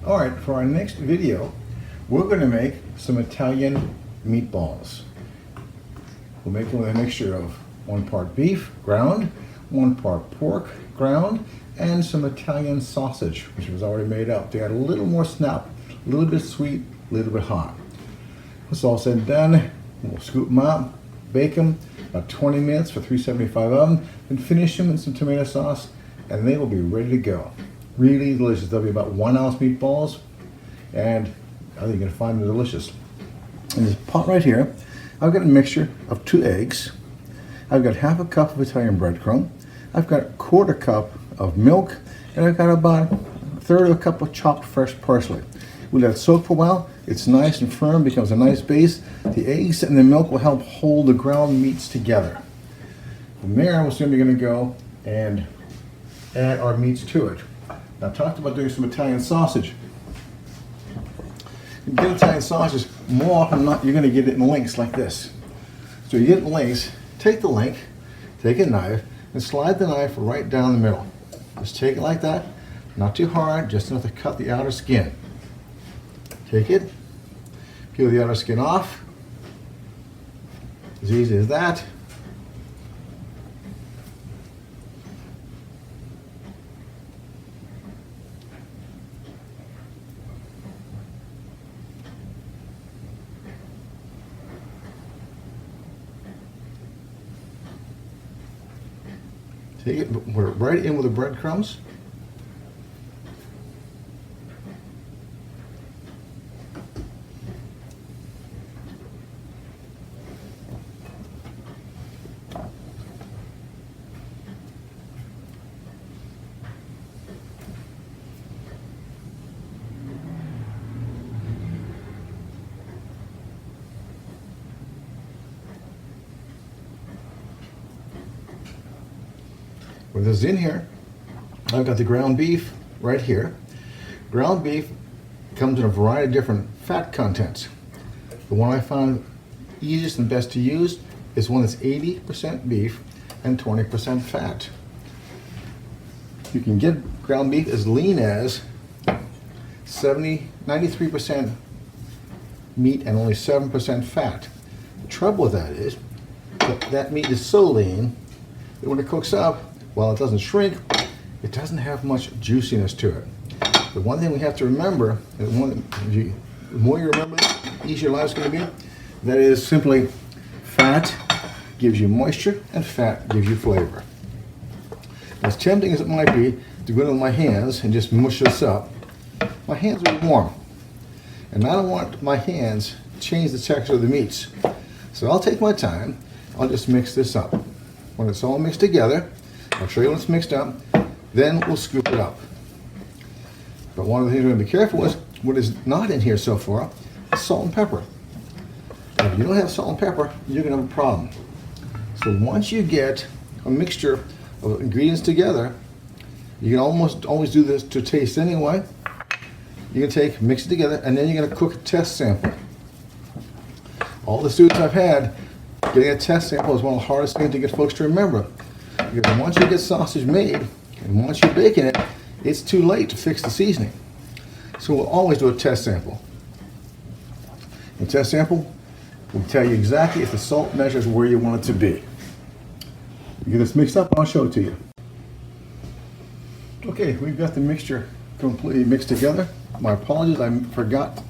All right, for our next video, we're going to make some Italian meatballs. We'll make them with a mixture of 1 part beef ground, 1 part pork ground, and some Italian sausage, which was already made up. They got a little more snap, a little bit sweet, a little bit hot. When it's all said and done, we'll scoop them out, bake them about 20 minutes for 375 oven, then finish them in some tomato sauce, and they will be ready to go. Really delicious. They'll be about 1 ounce meatballs, and I think you're going to find them delicious. In this pot right here, I've got a mixture of 2 eggs. I've got half a cup of Italian breadcrumb. I've got a 1/4 cup of milk, and I've got about 1/3 of a cup of chopped fresh parsley. We let it soak for a while. It's nice and firm, becomes a nice base. The eggs and the milk will help hold the ground meats together. From there, we're simply going to go and add our meats to it. Now, I talked about doing some Italian sausage. You get Italian sausage, more often than not, you're going to get it in links like this. So you get it in links, take the link, take a knife, and slide the knife right down the middle. Just take it like that, not too hard, just enough to cut the outer skin. Take it, peel the outer skin off, as easy as that. Take it, put it right in with the breadcrumbs. With this in here, I've got the ground beef right here. Ground beef comes in a variety of different fat contents. The one I found easiest and best to use is one that's 80% beef and 20% fat. You can get ground beef as lean as 93% meat and only 7% fat. The trouble with that is that meat is so lean that when it cooks up, while it doesn't shrink, it doesn't have much juiciness to it. The one thing we have to remember, and the more you remember, the easier your life's going to be, that is simply fat gives you moisture and fat gives you flavor. As tempting as it might be to go in with my hands and just mush this up, my hands are warm. And I don't want my hands to change the texture of the meats. So I'll take my time, I'll just mix this up. When it's all mixed together, I'll show you when it's mixed up, then we'll scoop it up. But one of the things we're going to be careful with, what is not in here so far, is salt and pepper. If you don't have salt and pepper, you're going to have a problem. So once you get a mixture of ingredients together, you can almost always do this to taste anyway. You can mix it together, and then you're going to cook a test sample. All the students I've had, getting a test sample is one of the hardest things to get folks to remember. Because once you get sausage made, and once you're baking it, it's too late to fix the seasoning. So we'll always do a test sample. The test sample will tell you exactly if the salt measures where you want it to be. You get this mixed up, I'll show it to you. Okay, we've got the mixture completely mixed together. My apologies, I forgot to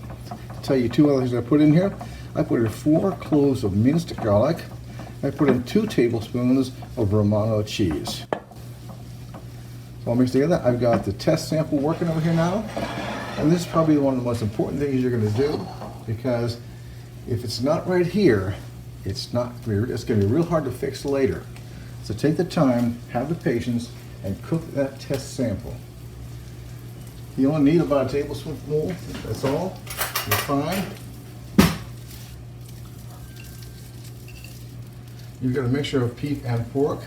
tell you 2 other things I put in here. I put in 4 cloves of minced garlic. I put in 2 tablespoons of Romano cheese. So all mixed together. I've got the test sample working over here now. And this is probably one of the most important things you're going to do, because if it's not right here, it's going to be real hard to fix later. So take the time, have the patience, and cook that test sample. You only need about a tablespoonful, that's all. You're fine. You've got a mixture of beef and pork.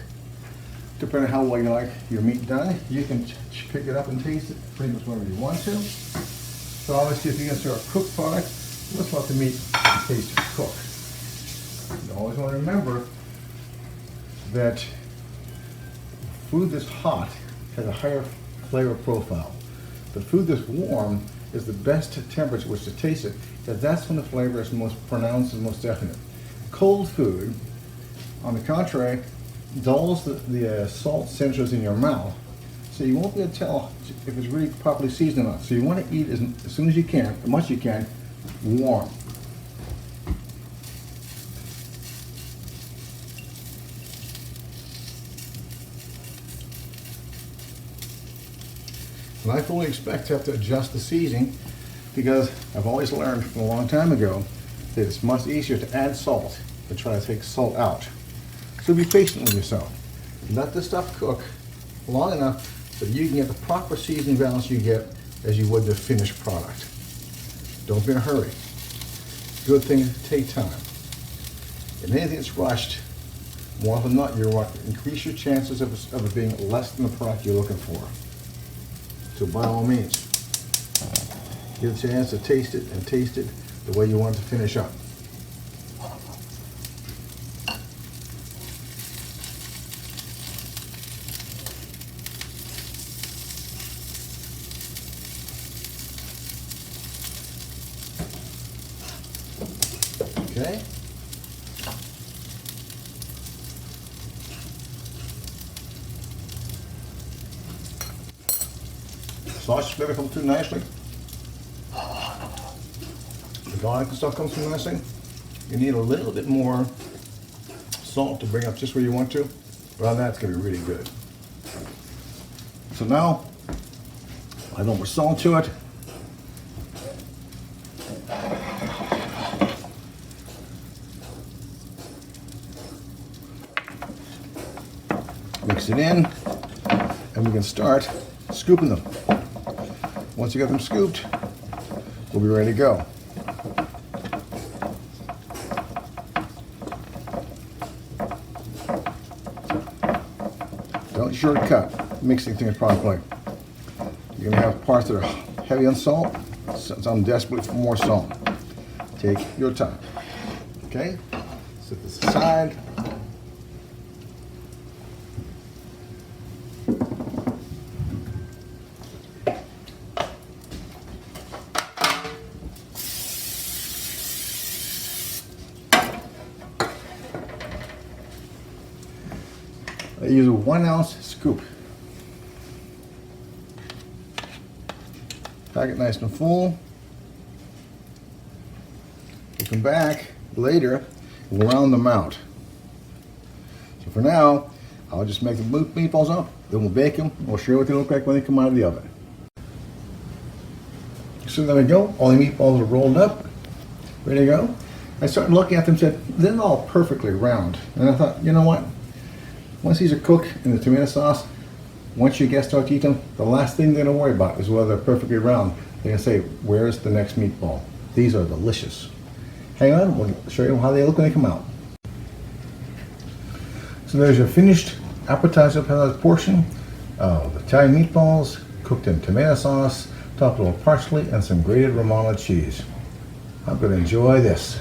Depending on how well you like your meat done, you can pick it up and taste it pretty much whenever you want to. So obviously, if you're going to start a cooked product, let's let the meat taste cooked. You always want to remember that food that's hot has a higher flavor profile. But food that's warm is the best temperature which to taste it, because that's when the flavor is most pronounced and most definite. Cold food, on the contrary, dulls the salt centers in your mouth, so you won't be able to tell if it's really properly seasoned or not. So you want to eat as soon as you can, as much as you can, warm. And I fully expect to have to adjust the seasoning, because I've always learned from a long time ago that it's much easier to add salt than try to take salt out. So be patient with yourself. Let this stuff cook long enough so you can get the proper seasoning balance you get as you would the finished product. Don't be in a hurry. Good things take time. And anything that's rushed, more often than not, you're going to increase your chances of it being less than the product you're looking for. So by all means, give it a chance to taste it and taste it the way you want it to finish up. Okay. Sausage flavor comes through nicely. The garlic and stuff comes through nicely. You need a little bit more salt to bring up just where you want to, but on that it's going to be really good. So now, add a little more salt to it. Mix it in, and we can start scooping them. Once you get them scooped, we'll be ready to go. Don't shortcut mixing things properly. You're going to have parts that are heavy on salt, some desperate for more salt. Take your time. Okay? Set this aside. I use a 1 ounce scoop. Pack it nice and full. We'll come back later and we'll round them out. So for now, I'll just make the meatballs up, then we'll bake them, and we'll show you what they look like when they come out of the oven. So there we go, all the meatballs are rolled up, ready to go. I started looking at them and said, they're all perfectly round. And I thought, you know what? Once these are cooked in the tomato sauce, once you guys start to eat them, the last thing they're going to worry about is whether they're perfectly round. They're going to say, where's the next meatball? These are delicious. Hang on, we'll show you how they look when they come out. So there's your finished appetizer portion of Italian meatballs cooked in tomato sauce, topped with a little parsley and some grated Romano cheese. I'm going to enjoy this.